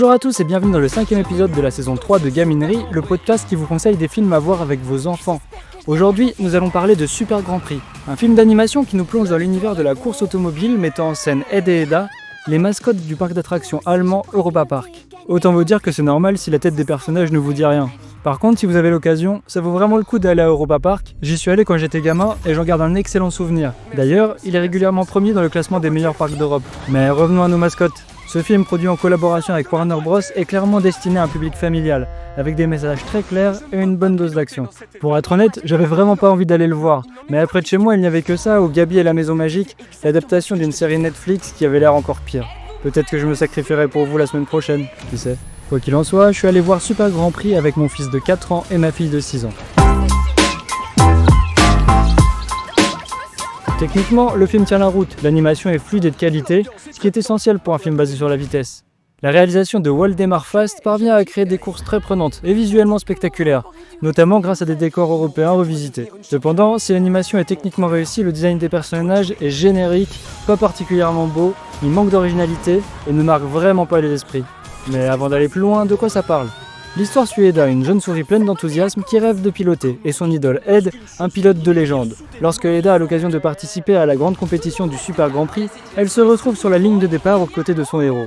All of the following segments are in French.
Bonjour à tous et bienvenue dans le 5e épisode de la saison 3 de Gaminerie, le podcast qui vous conseille des films à voir avec vos enfants. Aujourd'hui, nous allons parler de Super Grand Prix, un film d'animation qui nous plonge dans l'univers de la course automobile mettant en scène Ed et Edda, les mascottes du parc d'attractions allemand Europa Park. Autant vous dire que c'est normal si la tête des personnages ne vous dit rien. Par contre, si vous avez l'occasion, ça vaut vraiment le coup d'aller à Europa Park. J'y suis allé quand j'étais gamin et j'en garde un excellent souvenir. D'ailleurs, il est régulièrement premier dans le classement des meilleurs parcs d'Europe. Mais revenons à nos mascottes. Ce film, produit en collaboration avec Warner Bros, est clairement destiné à un public familial, avec des messages très clairs et une bonne dose d'action. Pour être honnête, j'avais vraiment pas envie d'aller le voir, mais après de chez moi, il n'y avait que ça, ou Gabi et la Maison Magique, l'adaptation d'une série Netflix qui avait l'air encore pire. Peut-être que je me sacrifierai pour vous la semaine prochaine, qui sait. Quoi qu'il en soit, je suis allé voir Super Grand Prix avec mon fils de 4 ans et ma fille de 6 ans. Techniquement, le film tient la route, l'animation est fluide et de qualité, ce qui est essentiel pour un film basé sur la vitesse. La réalisation de Waldemar Fast parvient à créer des courses très prenantes et visuellement spectaculaires, notamment grâce à des décors européens revisités. Cependant, si l'animation est techniquement réussie, le design des personnages est générique, pas particulièrement beau, il manque d'originalité et ne marque vraiment pas les esprits. Mais avant d'aller plus loin, de quoi ça parle ? L'histoire suit Edda, une jeune souris pleine d'enthousiasme qui rêve de piloter, et son idole Ed, un pilote de légende. Lorsque Edda a l'occasion de participer à la grande compétition du Super Grand Prix, elle se retrouve sur la ligne de départ aux côtés de son héros.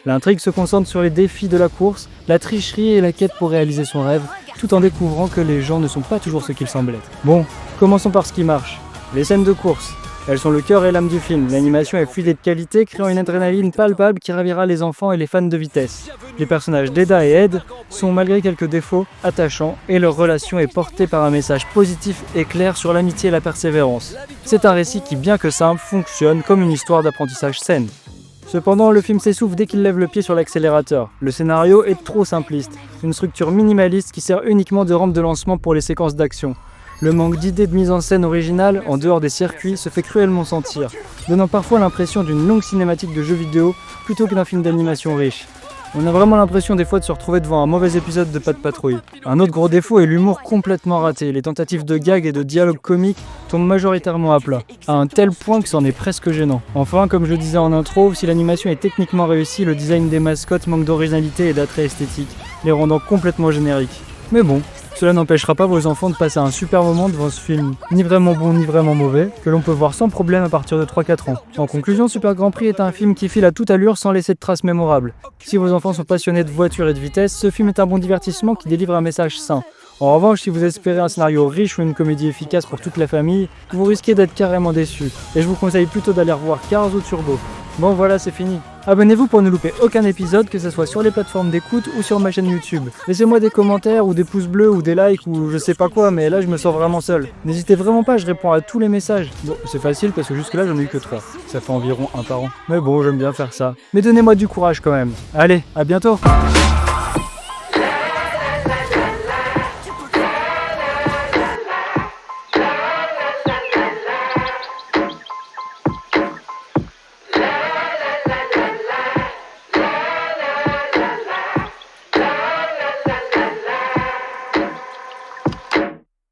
L'intrigue se concentre sur les défis de la course, la tricherie et la quête pour réaliser son rêve, tout en découvrant que les gens ne sont pas toujours ce qu'ils semblent être. Bon, commençons par ce qui marche. Les scènes de course. Elles sont le cœur et l'âme du film. L'animation est fluide et de qualité, créant une adrénaline palpable qui ravira les enfants et les fans de vitesse. Les personnages d'Edda et Ed sont, malgré quelques défauts, attachants et leur relation est portée par un message positif et clair sur l'amitié et la persévérance. C'est un récit qui, bien que simple, fonctionne comme une histoire d'apprentissage saine. Cependant, le film s'essouffle dès qu'il lève le pied sur l'accélérateur. Le scénario est trop simpliste, une structure minimaliste qui sert uniquement de rampe de lancement pour les séquences d'action. Le manque d'idées de mise en scène originale, en dehors des circuits, se fait cruellement sentir, donnant parfois l'impression d'une longue cinématique de jeu vidéo plutôt que d'un film d'animation riche. On a vraiment l'impression des fois de se retrouver devant un mauvais épisode de Pas de Patrouille. Un autre gros défaut est l'humour complètement raté. Les tentatives de gags et de dialogues comiques tombent majoritairement à plat, à un tel point que c'en est presque gênant. Enfin, comme je disais en intro, si l'animation est techniquement réussie, le design des mascottes manque d'originalité et d'attrait esthétique, les rendant complètement génériques. Mais bon, cela n'empêchera pas vos enfants de passer un super moment devant ce film, ni vraiment bon ni vraiment mauvais, que l'on peut voir sans problème à partir de 3-4 ans. En conclusion, Super Grand Prix est un film qui file à toute allure sans laisser de traces mémorables. Si vos enfants sont passionnés de voitures et de vitesse, ce film est un bon divertissement qui délivre un message sain. En revanche, si vous espérez un scénario riche ou une comédie efficace pour toute la famille, vous risquez d'être carrément déçus. Et je vous conseille plutôt d'aller revoir Cars ou Turbo. Bon voilà, c'est fini. Abonnez-vous pour ne louper aucun épisode, que ce soit sur les plateformes d'écoute ou sur ma chaîne YouTube. Laissez-moi des commentaires ou des pouces bleus ou des likes ou je sais pas quoi, mais là je me sens vraiment seul. N'hésitez vraiment pas, je réponds à tous les messages. Bon, c'est facile parce que jusque là j'en ai eu que 3. Ça fait environ un par an. Mais bon, j'aime bien faire ça. Mais donnez-moi du courage quand même. Allez, à bientôt.